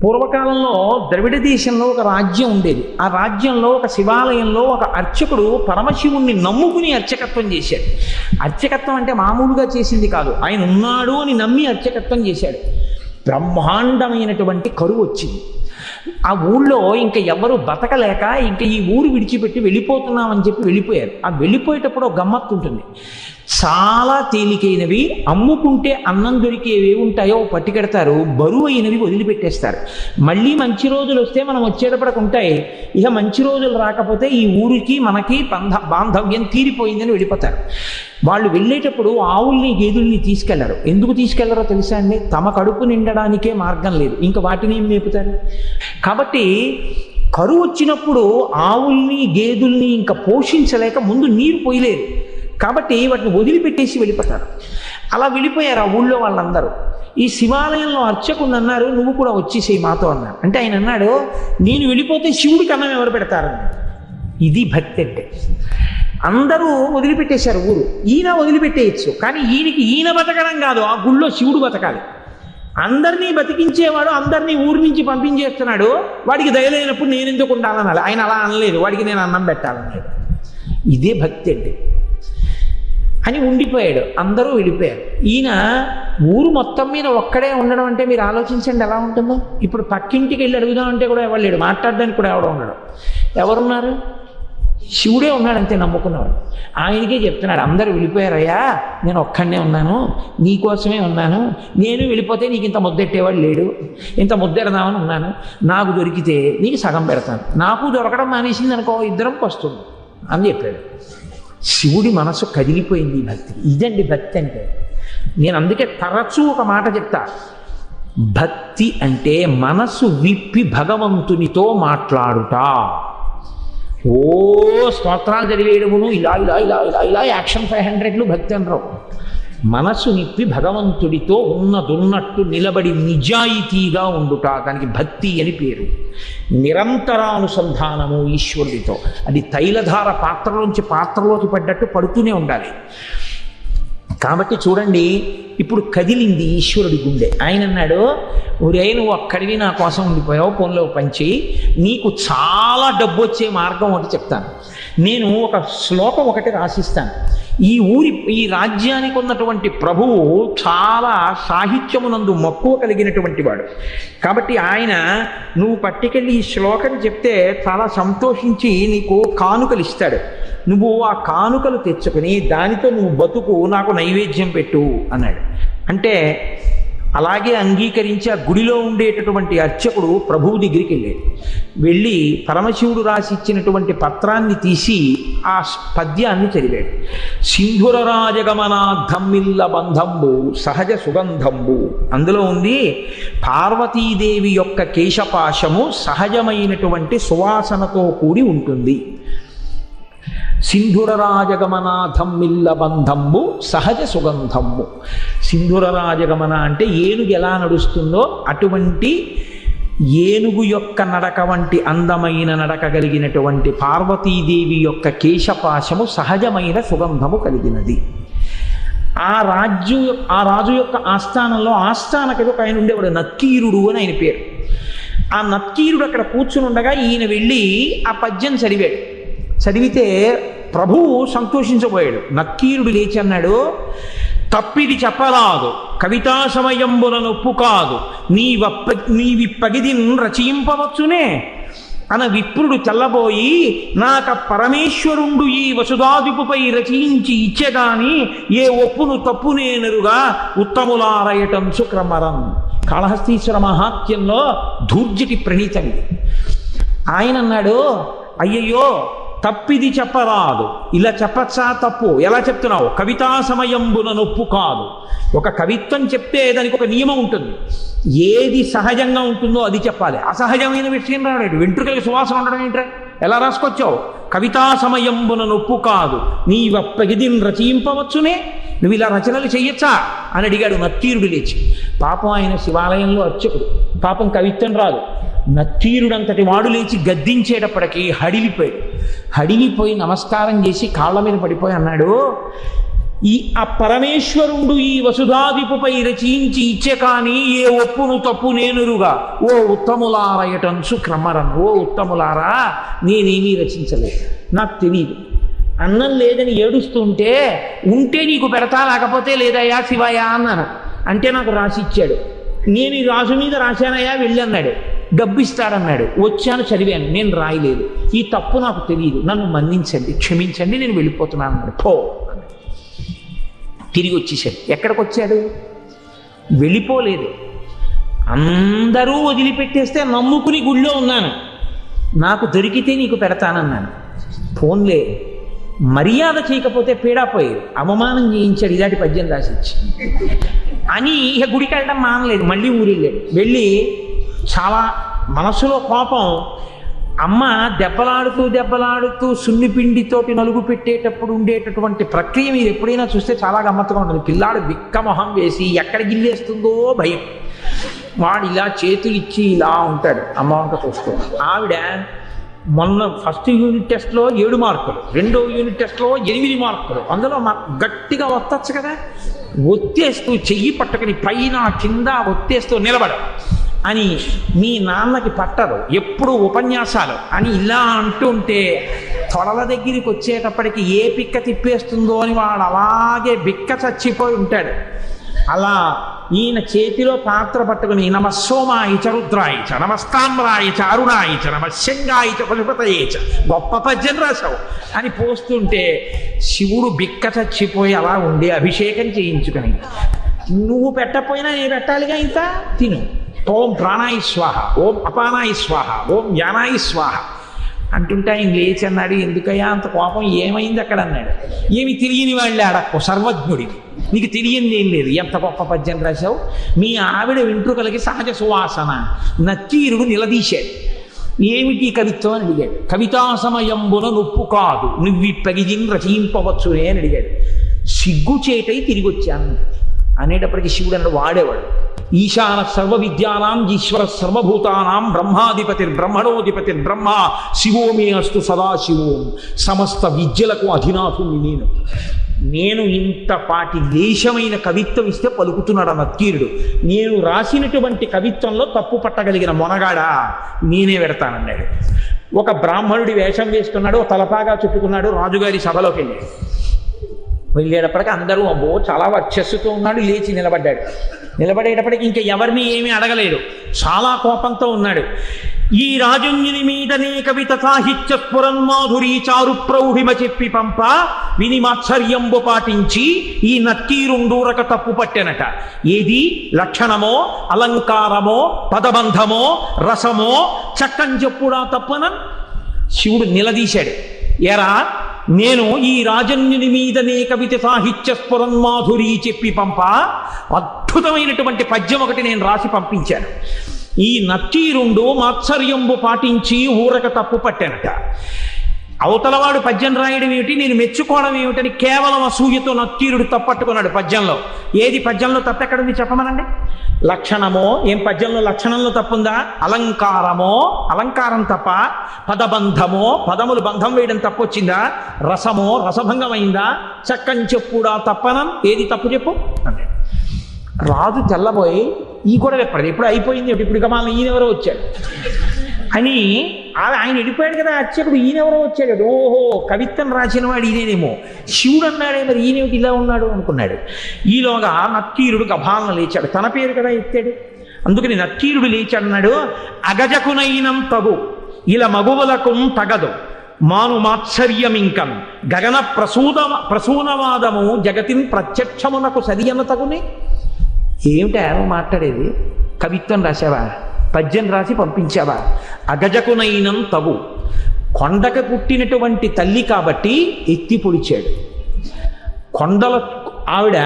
పూర్వకాలంలో ద్రవిడ దేశంలో ఒక రాజ్యం ఉండేది. ఆ రాజ్యంలో ఒక శివాలయంలో ఒక అర్చకుడు పరమశివుణ్ణి నమ్ముకుని అర్చకత్వం చేశాడు. అర్చకత్వం అంటే మామూలుగా చేసింది కాదు, ఆయన ఉన్నాడు అని నమ్మి అర్చకత్వం చేశాడు. బ్రహ్మాండమైనటువంటి కరువు వచ్చింది. ఆ ఊళ్ళో ఇంకా ఎవరు బతకలేక ఇంకా ఈ ఊరు విడిచిపెట్టి వెళ్ళిపోతున్నామని చెప్పి వెళ్ళిపోయారు. ఆ వెళ్ళిపోయేటప్పుడు ఒక గమ్మత్తు ఉంటుంది. చాలా తేలికైనవి, అమ్ముకుంటే అన్నం దొరికేవి ఉంటాయో పట్టుకెడతారు, బరువు అయినవి వదిలిపెట్టేస్తారు. మళ్ళీ మంచి రోజులు వస్తే మనం వచ్చేటప్పటికి ఉంటాయి. ఇక మంచి రోజులు రాకపోతే ఈ ఊరికి మనకి బాంధవ్యం తీరిపోయిందని వెళ్ళిపోతారు. వాళ్ళు వెళ్ళేటప్పుడు ఆవుల్ని గేదెల్ని తీసుకెళ్లరు. ఎందుకు తీసుకెళ్లరో తెలుసా అండి? తమ కడుపు నిండడానికే మార్గం లేదు, ఇంకా వాటిని ఏం మేపుతారు. కాబట్టి కరువు వచ్చినప్పుడు ఆవుల్ని గేదెల్ని ఇంకా పోషించలేక ముందు నీరు పోయలేరు, కాబట్టి వాటిని వదిలిపెట్టేసి వెళ్ళిపోతారు. అలా వెళ్ళిపోయారు ఆ ఊళ్ళో వాళ్ళందరూ. ఈ శివాలయంలో అర్చకుడు అన్నారు, నువ్వు కూడా వచ్చేసేయి మాతో అన్నారు. అంటే ఆయన అన్నాడు, నేను వెళ్ళిపోతే శివుడికి అన్నం ఎవరు పెడతారని. ఇది భక్తి అంటే. అందరూ వదిలిపెట్టేశారు ఊరు. ఈయన వదిలిపెట్టేయచ్చు, కానీ ఈయన బతకడం కాదు, ఆ గుళ్ళో శివుడు బతకాలి. అందరినీ బతికించేవాడు అందరినీ ఊరి నుంచి పంపించేస్తున్నాడు, వాడికి దయలేనప్పుడు నేను ఎందుకు ఉండాలనాలి. ఆయన అలా అనలేదు, వాడికి నేను అన్నం పెట్టాలన్నాడు. ఇదే భక్తి అంటే అని ఉండిపోయాడు. అందరూ వెళ్ళిపోయారు. ఈయన ఊరు మొత్తం మీద ఒక్కడే ఉండడం అంటే మీరు ఆలోచించండి ఎలా ఉంటుందో. ఇప్పుడు పక్కింటికి వెళ్ళి అడుగుదామంటే కూడా ఎవరు లేడు, మాట్లాడడానికి కూడా ఎవడో ఉన్నాడు. ఎవరున్నారు? శివుడే ఉన్నాడు, అంతే నమ్ముకున్నవాడు. ఆయనకే చెప్తున్నాడు, అందరూ వెళ్ళిపోయారయ్యా, నేను ఒక్కడనే ఉన్నాను, నీకోసమే ఉన్నాను. నేను వెళ్ళిపోతే నీకు ఇంత ముద్దెట్టేవాడు లేడు, ఇంత ముద్దెడదామని ఉన్నాను. నాకు దొరికితే నీకు సగం పెడతాను, నాకు దొరకడం మానేసింది అనుకో, ఇద్దరం వస్తుంది అని చెప్పాడు. శివుడి మనసు కదిలిపోయింది. భక్తి ఇదండి భక్తి అంటే. నేను అందుకే తరచూ ఒక మాట చెప్తా, భక్తి అంటే మనసు విప్పి భగవంతునితో మాట్లాడుట. ఓ స్తోత్రాలు చదివేయడమును ఇలా ఇలా ఇలా ఇలా ఇలా యాక్షన్ 500లు భక్తి అనరు. మనసు నిప్పి భగవంతుడితో ఉన్నదున్నట్టు నిలబడి నిజాయితీగా ఉండుట, దానికి భక్తి అని పేరు. నిరంతరానుసంధానము ఈశ్వరుడితో. అది తైలధార పాత్రలోంచి పాత్రలోకి పడ్డట్టు పడుతూనే ఉండాలి. కాబట్టి చూడండి, ఇప్పుడు కదిలింది ఈశ్వరుడి గుండె. ఆయన అన్నాడు, ఒరే నువ్వు అక్కడివి నా కోసం ఉండిపోయావు, ఫోన్లో పంచి నీకు చాలా డబ్బు వచ్చే మార్గం ఒకటి చెప్తాను. నేను ఒక శ్లోకం ఒకటి రాసిస్తాను. ఈ రాజ్యానికి ఉన్నటువంటి ప్రభువు చాలా సాహిత్యమునందు మక్కువ కలిగినటువంటి వాడు. కాబట్టి ఆయన నువ్వు పట్టుకెళ్ళి ఈ శ్లోకం చెప్తే చాలా సంతోషించి నీకు కానుకలు ఇస్తాడు. నువ్వు ఆ కానుకలు తెచ్చుకొని దానితో నువ్వు బతుకు, నాకు నైవేద్యం పెట్టు అన్నాడు. అంటే అలాగే అంగీకరించి ఆ గుడిలో ఉండేటటువంటి అర్చకుడు ప్రభువు దగ్గరికి వెళ్ళి పరమశివుడు రాసి ఇచ్చినటువంటి పత్రాన్ని తీసి ఆ పద్యాన్ని చదివాడు. సింధుర రాజగమనాద్ధమ్మిల్ల బంధంబు సహజ సుగంధంబు. అందులో ఉంది, పార్వతీదేవి యొక్క కేశపాశము సహజమైనటువంటి సువాసనతో కూడి ఉంటుంది. సింధురరాజగమనాథమ్మిల్ల బంధంబు సహజ సుగంధంబు. సింధురరాజగమన అంటే ఏనుగు ఎలా నడుస్తుందో అటువంటి ఏనుగు యొక్క నడక వంటి అందమైన నడక కలిగినటువంటి పార్వతీదేవి యొక్క కేశపాశము సహజమైన సుగంధము కలిగినది. ఆ రాజు యొక్క ఆస్థానంలో ఆస్థానకది ఒక ఆయన ఉండేవాడు, నక్కీరుడు అని ఆయన పేరు. ఆ నక్కీరుడు అక్కడ కూర్చుని ఉండగా ఈయన వెళ్ళి ఆ పద్యం చదివాడు. చదివితే ప్రభువు సంతోషించబోయాడు. నక్కీరుడు లేచి అన్నాడు, తప్పిది చెప్పరాదు కవితా సమయంబుల నొప్పు కాదు, నీవిప్పగిదిన్ రచయింపవచ్చునే అన విప్రుడు తెల్లబోయి, నాక పరమేశ్వరుండు ఈ వసుధాదిపుపై రచయించి ఇచ్చేగాని ఏ ఒప్పును తప్పునేనరుగా ఉత్తములారయటం శుక్రమరం. కాళహస్తీశ్వర మహాత్యంలో ధూర్జటి ప్రణీతం ఇది. ఆయన అన్నాడు, అయ్యయ్యో తప్పిది చెప్పరాదు. ఇలా చెప్పచ్చా? తప్పు. ఎలా చెప్తున్నావు? కవితా సమయంబున నొప్పు కాదు. ఒక కవిత్వం చెప్తే దానికి ఒక నియమం ఉంటుంది. ఏది సహజంగా ఉంటుందో అది చెప్పాలి. అసహజమైన విషయం రాడు. వెంట్రుకలకి సువాసన ఉండడం ఏంట్రా? ఎలా రాసుకొచ్చావు? కవితా సమయంబున నొప్పు కాదు, నీవప్పగిదిన్ రచయింపవచ్చునే, నువ్వు ఇలా రచనలు చెయ్యొచ్చా అని అడిగాడు నత్తీరుడు లేచి. పాపం ఆయన శివాలయంలో అర్చకుడు, పాపం కవిత్వం రాదు. నత్తీరుడంతటి వాడు లేచి గద్దించేటప్పటికీ హడిలిపోయి నమస్కారం చేసి కాళ్ళ మీద పడిపోయి అన్నాడు, ఆ పరమేశ్వరుడు ఈ వసుధాదిపుపై రచించి ఇచ్చే కానీ ఏ ఒప్పును తప్పు నేనురుగా ఓ ఉత్తములారయటంచు క్రమరన్. ఓ ఉత్తములారా, నేనేమీ రచించలేదు, నాకు తెలియదు. అన్నం లేదని ఏడుస్తుంటే ఉంటే నీకు పెడతా, లేకపోతే లేదయ్యా శివయ్యా అన్నాను. అంటే నాకు రాసి ఇచ్చాడు. నేను ఈ రాజు మీద రాశానయ్యా వెళ్ళి అన్నాడు. డబ్బు ఇస్తాడన్నాడు. వచ్చాను, చదివాను, నేను రాయలేదు. ఈ తప్పు నాకు తెలియదు, నన్ను మన్నించండి, క్షమించండి, నేను వెళ్ళిపోతున్నాను అన్నాడు. పో అన్నాడు. తిరిగి వచ్చేసాడు. ఎక్కడికి వచ్చాడు? వెళ్ళిపోలేదు. అందరూ వదిలిపెట్టేస్తే నమ్ముకుని గుళ్ళో ఉన్నాను. నాకు దొరికితే నీకు పెడతానన్నాను. ఫోన్లే, మర్యాద చేయకపోతే పీడాపోయేది, అవమానం చేయించాడు, ఇలాంటి పద్యం రాసిచ్చి అని ఇక గుడికి వెళ్ళడం మానలేదు. మళ్ళీ ఊరు వెళ్ళాడు. వెళ్ళి చాలా మనసులో కోపం. అమ్మ దెబ్బలాడుతూ సున్నిపిండితోటి నలుగు పెట్టేటప్పుడు ఉండేటటువంటి ప్రక్రియ మీరు ఎప్పుడైనా చూస్తే చాలా గమ్మత్తుగా ఉంటుంది. పిల్లాడు బిక్క మొహం వేసి ఎక్కడ గిల్లేస్తుందో భయం. వాడు ఇలా చేతులు ఇచ్చి ఇలా ఉంటాడు, అమ్మ వంక చూస్తూ. ఆవిడ మొన్న ఫస్ట్ యూనిట్ టెస్ట్లో 7 మార్కులు, రెండో యూనిట్ టెస్ట్లో 8 మార్కులు. అందులో గట్టిగా ఒత్తచ్చు కదా, ఒత్తేస్తూ చెయ్యి పట్టుకుని పైన కింద ఒత్తేస్తూ నిలబడ అని మీ నాన్నకి పట్టదు, ఎప్పుడు ఉపన్యాసాలు అని ఇలా అంటుంటే తొడల దగ్గరికి వచ్చేటప్పటికి ఏ పిక్క తిప్పేస్తుందో అని వాడు అలాగే బిక్క చచ్చిపోయి ఉంటాడు. అలా ఈయన చేతిలో పాత్ర పట్టుకుని నమస్సోమాయిచ రుద్రాయిచ నమస్తామ్రాయిచ అరుణాయిచ నమశంగాయిచ పశుపతయేచ గొప్ప పద్యం రాశావు అని పోస్తుంటే శివుడు బిక్క చచ్చిపోయి అలా ఉండి అభిషేకం చేయించుకుని, నువ్వు పెట్టకపోయినా నేను పెట్టాలిగా, ఇంత తిను. ఓం ప్రాణాయి స్వాహ, ఓం అపానాయి స్వాహ, ఓం యానాయి స్వాహ అంటుంటే ఆయన లేచి అన్నాడు, ఎందుకయ్యా అంత కోపం, ఏమైంది అక్కడ అన్నాడు. ఏమి తెలియని వాళ్ళే అడక్కు, సర్వజ్ఞుడివి, నీకు తెలియంది ఏం లేదు, ఎంత గొప్ప పద్యం రాశావు. మీ ఆవిడ వెంట్రుకలకి సహజ సువాసన. నత్తీరుడు నిలదీశాడు. ఏమిటి కవిత్వం అని అడిగాడు. కవితా సమయంబున నొప్పు కాదు, నువ్విప్పగిజిన్ రచయింపవచ్చునే అని అడిగాడు. సిగ్గుచేటై తిరిగి వచ్చాను అనేటప్పటికీ శివుడు అన్నాడు, వాడేవాడు. ఈశాన సర్వ విద్యానాం ఈశ్వర సర్వభూతానాం బ్రహ్మాధిపతిర్ బ్రహ్మ శివోమే అస్తు సదాశివోం. సమస్త విద్యలకు అధినాథుని నేను ఇంతపాటి దేశమైన కవిత్వం ఇస్తే పలుకుతున్నాడు నత్తీరుడు. నేను రాసినటువంటి కవిత్వంలో తప్పు పట్టగలిగిన మొనగాడా నేనే పెడతానన్నాడు. ఒక బ్రాహ్మణుడి వేషం వేస్తున్నాడు, తలపాగా చుట్టుకున్నాడు, రాజుగారి సభలోకి వెళ్ళేటప్పటికి అందరూ అబ్బో చాలా వర్చస్సుతో ఉన్నాడు. లేచి నిలబడ్డాడు. నిలబడేటప్పటికి ఇంకా ఎవరిని ఏమీ అడగలేదు, చాలా కోపంతో ఉన్నాడు. ఈ రాజుని మీదనే కవిత సాహిత్య స్ఫురన్మాధురీ చారు ప్రౌఢిమ చెప్పి పంప విని మాత్సర్యంబు పాటించి ఈ నత్తీరుండూరక తప్పు పట్టెనట. ఏది లక్షణమో అలంకారమో పదబంధమో రసమో చక్కని చెప్పుడా తప్పన. శివుడు నిలదీశాడు, ఎరా నేను ఈ రాజన్యుని మీదనే కవిత సాహిత్య స్ఫురన్మాధురీ చెప్పి పంప అద్భుతమైనటువంటి పద్యం ఒకటి నేను రాసి పంపించాను. ఈ నత్తీరుండు మాత్సర్యంబు పాటించి ఊరక తప్పు పట్టానట. అవతలవాడు పద్యం రాయడం ఏమిటి, నేను మెచ్చుకోవడం ఏమిటని కేవలం అసూయతో నత్తీరుడు తప్పట్టుకున్నాడు పద్యంలో. ఏది పద్యంలో తప్పు ఎక్కడుంది చెప్పమనండి. లక్షణమో, ఏం పద్యంలో లక్షణంలో తప్పుందా? అలంకారమో, అలంకారం తప్ప. పదబంధమో, పదములు బంధం వేయడం తప్పొచ్చిందా? రసమో, రసభంగమైందా? చక్కని చెప్పుడా తప్పనం, ఏది తప్పు చెప్పు అంటే రాజు తెల్లబోయి ఈ కూడా ఎప్పటిది ఎప్పుడు అయిపోయింది, ఇప్పుడు ఇక మళ్ళీ ఈయనెవరో వచ్చాడు అని ఆయన వెళ్ళిపోయాడు కదా అర్చకుడు, ఈయనెవరో వచ్చాడు. ఓహో కవిత్వం రాసిన వాడు ఈయనేమో, శివుడు అన్నాడే మరి ఈయనేమిటి ఇలా ఉన్నాడు అనుకున్నాడు. ఈలోగా నత్తీరుడు గభాలన లేచాడు, తన పేరు కదా ఎత్తాడు. అందుకని నత్తీరుడు లేచాడన్నాడు, అగజకునైనం తగు ఇలా మగువలకు తగదు మాను మాత్సర్యమింకం గగన ప్రసూనవాదము జగతిన్ ప్రత్యక్షమునకు సరియన తగునే. ఏమిటా మాట్లాడేది? కవిత్వం రాశావా? పద్యం రాసి పంపించావా? అగజకునైనం తగు, కొండకు పుట్టినటువంటి తల్లి కాబట్టి ఎత్తి పొడిచాడు. కొండల ఆవిడ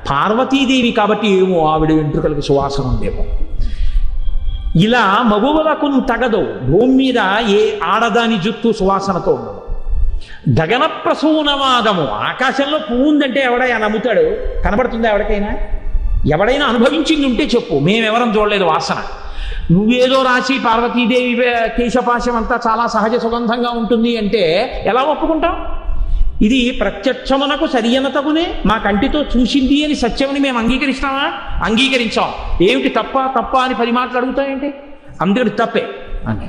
పార్వతీదేవి కాబట్టి ఏమో ఆవిడ వెంట్రుకలకు సువాసన ఉందేమో. ఇలా మగువలకు తగదు, భూమి మీద ఏ ఆడదాని జుత్తు సువాసనతో ఉండదు. గగన ప్రసూనవాదము, ఆకాశంలో పువ్వు ఉందంటే ఎవడైనా నమ్ముతాడు? కనబడుతుందా ఎవరికైనా? ఎవడైనా అనుభవించింది ఉంటే చెప్పు, మేమెవరం చూడలేదు వాసన. నువ్వేదో రాసి పార్వతీదేవి కేశపాశం అంతా చాలా సహజ సుగంధంగా ఉంటుంది అంటే ఎలా ఒప్పుకుంటాం? ఇది ప్రత్యక్షమునకు సరియనతగునే మా కంటితో చూసింది అని సత్యమని మేము అంగీకరిస్తామా? అంగీకరించాం. ఏమిటి తప్ప అని 10 మాటలు అడుగుతాయంటే అందుకని తప్పే అని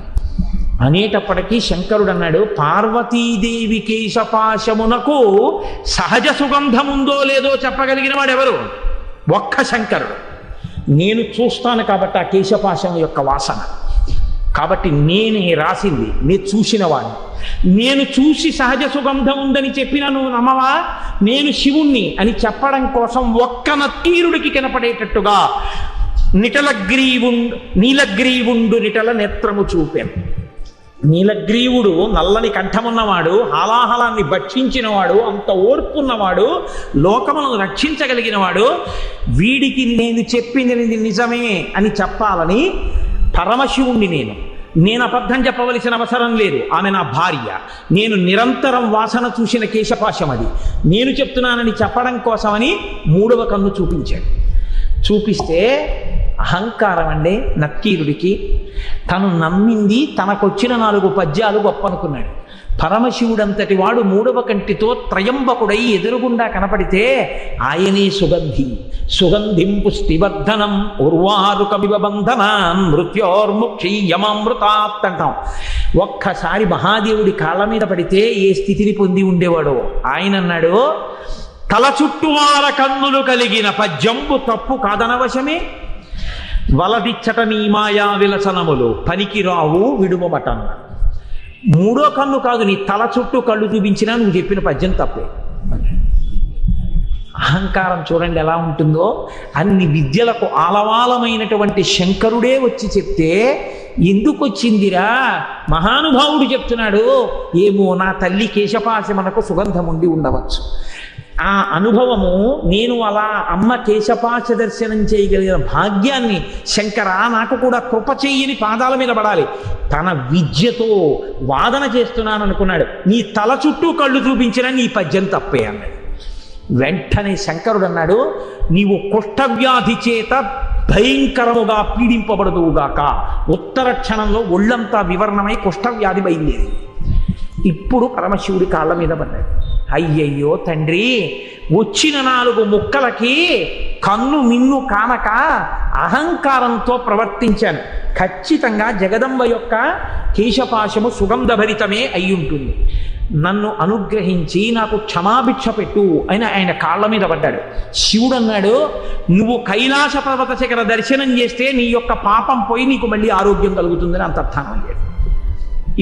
అనేటప్పటికీ శంకరుడు అన్నాడు, పార్వతీదేవి కేశపాశమునకు సహజ సుగంధముందో లేదో చెప్పగలిగిన వాడు ఎవరు? ఒక్క శంకరుడు. నేను చూస్తాను కాబట్టి ఆ కేశపాశం యొక్క వాసన, కాబట్టి నేనే రాసింది, నేను చూసిన వాడిని. నేను చూసి సహజ సుగంధం ఉందని చెప్పినా నువ్వు నమ్మవా? నేను శివుణ్ణి అని చెప్పడం కోసం ఒక్క నత్తీరుడికి కనపడేటట్టుగా నీలగ్రీవుండు నిటల నేత్రము చూపాను. నీలగ్రీవుడు నల్లని కంఠమున్నవాడు, హాలాహలాన్ని భక్షించినవాడు, అంత ఓర్పున్నవాడు, లోకములను రక్షించగలిగినవాడు. వీడికి నేను చెప్పింది నిజమే అని చెప్పాలని పరమశివుణ్ణి నేను అబద్ధం చెప్పవలసిన అవసరం లేదు. ఆమె నా భార్య. నేను నిరంతరం వాసన చూసిన కేశపాశం అది. నేను చెప్తున్నానని చెప్పడం కోసమని 3వ కన్ను చూపించాడు. చూపిస్తే అహంకారం అండి నక్కీరుడికి. తను నమ్మింది, తనకొచ్చిన 4 పద్యాలు గొప్ప అనుకున్నాడు. పరమశివుడంతటి వాడు 3వ కంటితో త్రయంబకుడై ఎదురుగుండా కనపడితే ఆయనే సుగంధిం పుష్టివర్ధనం ఉర్వారుకమివ బంధనాన్ మృత్యోర్ముక్షీయమామృతాత్ అంటాం. ఒక్కసారి మహాదేవుడి కాళ్ళ మీద పడితే ఏ స్థితిని పొంది ఉండేవాడో ఆయన అన్నాడు, తల చుట్టూ 6 కన్నులు కలిగిన పద్యంబు తప్పు కాదనవశమే, వలదిచ్చట నీ మాయా విలసనములు పనికిరావు విడుమటన్న. 3వ కన్ను కాదు, నీ తల చుట్టూ కళ్ళు చూపించినా నువ్వు చెప్పిన పద్యం తప్పే. అహంకారం చూడండి ఎలా ఉంటుందో. అన్ని విద్యలకు ఆలవాలమైనటువంటి శంకరుడే వచ్చి చెప్తే ఎందుకు వచ్చిందిరా? మహానుభావుడు చెప్తున్నాడు, ఏమో నా తల్లి కేశపాశమునకు సుగంధం ఉండి ఉండవచ్చు. ఆ అనుభవము, నేను అలా అమ్మ కేశపాశ దర్శనం చేయగలిగిన భాగ్యాన్ని శంకర నాకు కూడా కృప చెయ్యని పాదాల మీద పడాలి. తన విద్యతో వాదన చేస్తున్నాను అనుకున్నాడు. నీ తల చుట్టూ కళ్ళు చూపించిన నీ పద్యం తప్పే అన్నాడు. వెంటనే శంకరుడు అన్నాడు, నీవు కుష్ఠవ్యాధి చేత భయంకరముగా పీడింపబడదువుగాక. ఉత్తర క్షణంలో ఒళ్ళంతా వివరణమై కుష్ఠవ్యాధి బయలుదేరి. ఇప్పుడు పరమశివుడి కాళ్ళ మీద పడ్డాడు. అయ్యయ్యో తండ్రి, వచ్చిన 4 ముక్కలకి కన్ను మిన్ను కానక అహంకారంతో ప్రవర్తించాను. ఖచ్చితంగా జగదంబ యొక్క కేశపాశము సుగంధభరితమే అయి ఉంటుంది. నన్ను అనుగ్రహించి నాకు క్షమాభిక్ష పెట్టు అని ఆయన కాళ్ళ మీద పడ్డాడు. శివుడు అన్నాడు, నువ్వు కైలాస పర్వత శిఖర దర్శనం చేస్తే నీ యొక్క పాపం పోయి నీకు మళ్ళీ ఆరోగ్యం కలుగుతుందని అంతర్థానం అయ్యాడు.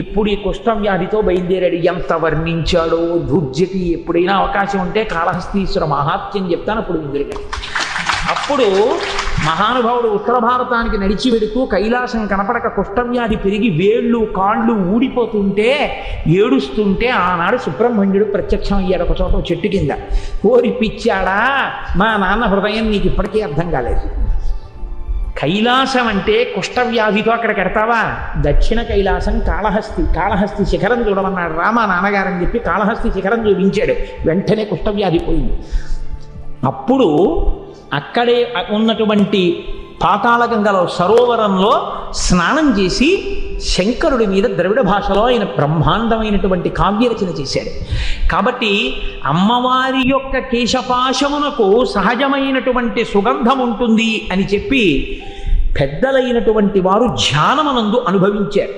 ఇప్పుడు ఈ కుష్ఠవ్యాధితో బయలుదేరాడు. ఎంత వర్ణించాడో దుర్జటి. ఎప్పుడైనా అవకాశం ఉంటే కాళహస్తీశ్వర మహాత్మ్యం చెప్తాను, అప్పుడు ఎదురుగా. అప్పుడు మహానుభావుడు ఉత్తర భారతానికి నడిచి వెడుతూ కైలాసం కనపడక కుష్ఠవ్యాధి పెరిగి వేళ్ళు కాళ్ళు ఊడిపోతుంటే ఏడుస్తుంటే ఆనాడు సుబ్రహ్మణ్యుడు ప్రత్యక్షం అయ్యాడు ఒక చోట చెట్టు కింద. ఓరి పిచ్చాడా, మా నాన్న హృదయం నీకు ఇప్పటికీ అర్థం కాలేదు. కైలాసం అంటే కుష్ఠవ్యాధితో అక్కడికి ఎడతావా? దక్షిణ కైలాసం కాళహస్తి శిఖరం చూడమన్నాడు రామ నాన్నగారని చెప్పి కాళహస్తి శిఖరం చూపించాడు. వెంటనే కుష్ఠవ్యాధి పోయింది. అప్పుడు అక్కడే ఉన్నటువంటి పాతాళగంగలో సరోవరంలో స్నానం చేసి శంకరుడి మీద ద్రవిడ భాషలో ఆయన బ్రహ్మాండమైనటువంటి కావ్యరచన చేశాడు. కాబట్టి అమ్మవారి యొక్క కేశపాశమునకు సహజమైనటువంటి సుగంధం ఉంటుంది అని చెప్పి పెద్దలైనటువంటి వారు ధ్యానమనందు అనుభవించారు.